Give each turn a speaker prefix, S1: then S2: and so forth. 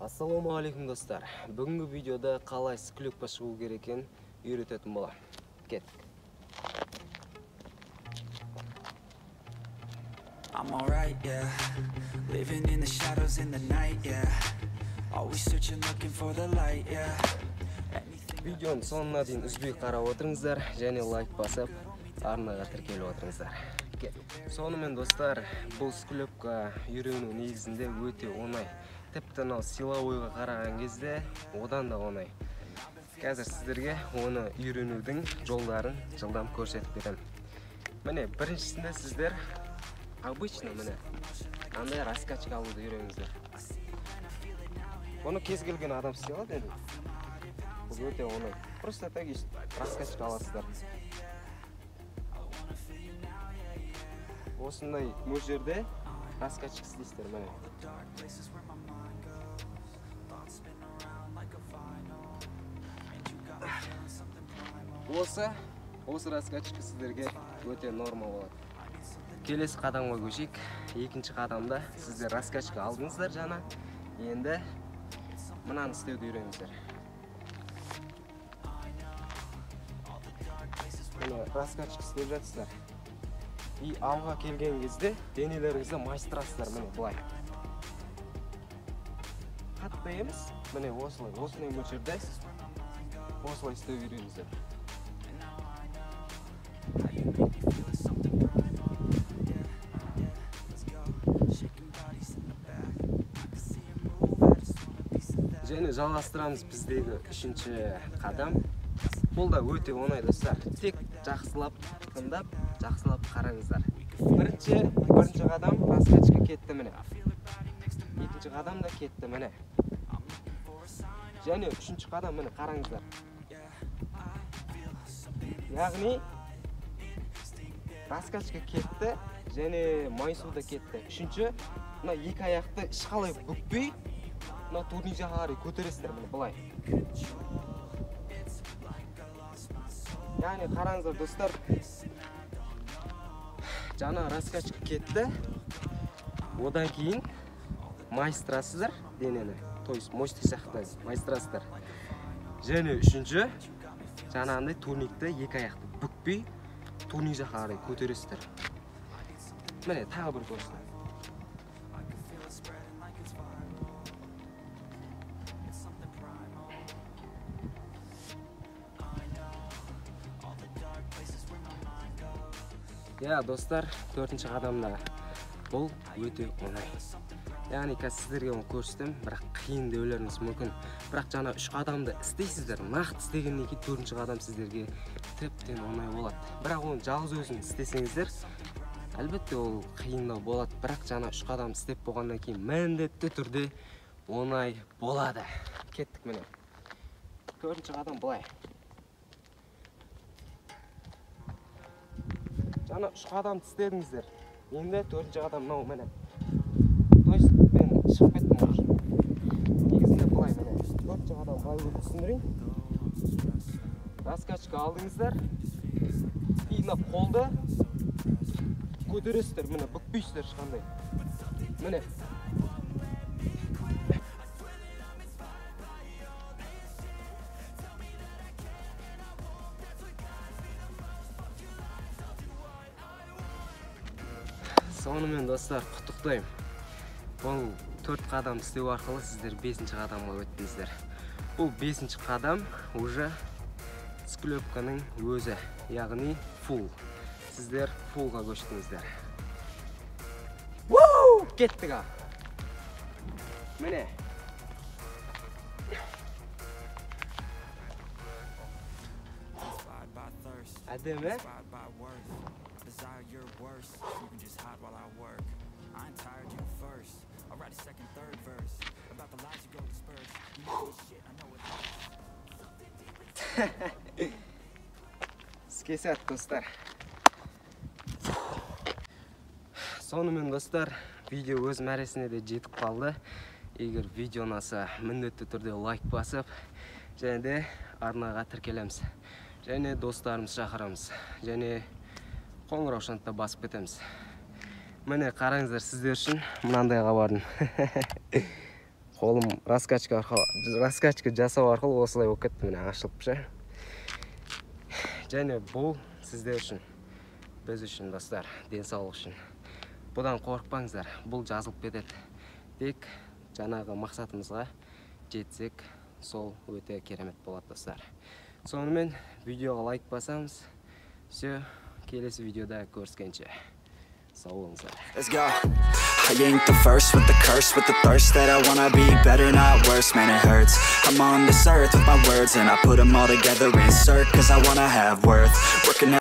S1: Ассаламу алейкум достар. Бүгінгі видеода қалай склепқа шығу керек екенін үйрететін боламын. Кеттік.
S2: I'm alright, yeah. Living in the shadows in the night, yeah. Always searching, looking for the light, yeah.
S1: Видеоның соңына дейін үзбей қарап отырыңыздар, және лайк басып, арнаға тіркеліп отырыңыздар. Сонымен достар, бұл склепқа үйрену негізінде өте оңай. Тіпті мынау силовойға қараған кезде одан да оңай. Қазір сіздерге оны үйренудің жолдарын жылдам көрсетіп беремін. Міне, біріншісінде сіздер обычно міне андай раскачка алуды үйреніңіздер. Оны кез келген адам істей алады енді. Бұл өте оңай. Просто так раскачка аласыздар. Осындай мөлшерде раскачка істейсіздер міне. Осы раскачка сіздерге өте норма болады. Келесі қадамға көшейік. Екінші қадамда сіздер раскачка алдыңыздар жана. Енді мынаны істеуді үйреніңіздер. Міне раскачка істеп жатсыздар. И алға келген кезде денелеріңізді майыстырасыздар міне былай. Қатты емес, міне осындай мөлшерде осылай істеу үйреніңіздер. Және жалғастырамыз біздегі үшінші қадам. Бұл да өте оңай достар. Тек жақсылап тыңдап, жақсылап қараңыздар. Бірінші қадам раскачка кетті міне. Екінші қадам да кетті міне. Және үшінші қадам міне қараңыздар. Яғни раскачка кетті, және майысу да кетті. Үшінші, мына екі аяқты ешқалай бүкпей, мына турник жаққа қарай көтересіздер міне былай. Яғни қараңыздар достар, жаңа раскачка кетті. Одан кейін майыстырасыздар денені. То есть мощный жақты майыстырасыздар. Және үшінші, жаңағындай турникті екі аяқты бүкпей, турник жаққа қарай көтересіздер. Міне тағы бір көрсетейін. Я, достар, төртінші қадамда бұл өте оңай. Яғни қазір сіздерге оны көрсетем, бірақ қиын деулеріңіз мүмкін. Бірақ жаңа үш қадамды істейсіздер, нақты істегеннен кейін төртінші қадам сіздерге тіптен оңай болады. Бірақ оны жалғыз өзін істесеңіздер, әлбетте ол қиындау болады. Бірақ жаңа үш қадам істеп болғаннан кейін міндетті түрде оңай болады. Кеттік міне. Төртінші қадам былай. Жаңа үш қадамды істедіңіздер. Енді төртінші қадам мынау міне. То есть мен шығып кеттім уже. Негізінде былай міне. Төртінші қадам былай көріп түсіндірейін. Раскачка алдыңыздар. И мына қолды көтересіздер, міне бүкпейсіздер ешқандай. Міне. Сонымен достар, құттықтаймын. Бұл 4 қадам істеу арқылы сіздер 5-ші қадамға өттіңіздер. Бұл 5-ші қадам уже склепканың өзі, яғни full. Сіздер fullға көштіңіздер. Кеттік а! Міне. Әдемі? Desire your worst, you can just hide while I work. I ain't tired you first. I'll write a second, third verse about the lies you go disperse. You know this shit, I know it hurts. Скесет, достар. Сонымен достар, видео өз мәресіне де жетіп қалды. Егер видео ұнаса, міндетті түрде лайк басып, және де арнаға тіркелеміз. Және достарымыз шақырамыз. Және қоңырау шантта басып кетеміз. Міне қараңыздар, сіздер үшін мынандайға бардым. Қолым раскачка жасау арқылы осылай болып кетті, міне ашылып ше. Және бұл сіздер үшін, біз үшін достар, денсаулық үшін. Бұдан қорықпаңыздар, бұл жазылып кетеді. Тек жаңағы мақсатымызға жетсек, сол өте керемет болады достар. Сонымен видеоға лайк басамыз. Все, келесі видеода көріскенше. Сау болыңыздар.
S2: Let's go. I ain't the first with the curse, with the thirst that I wanna be better, not worse, man it hurts. I'm on this earth with my words and I put them all together, insert, cause I wanna have worth. Working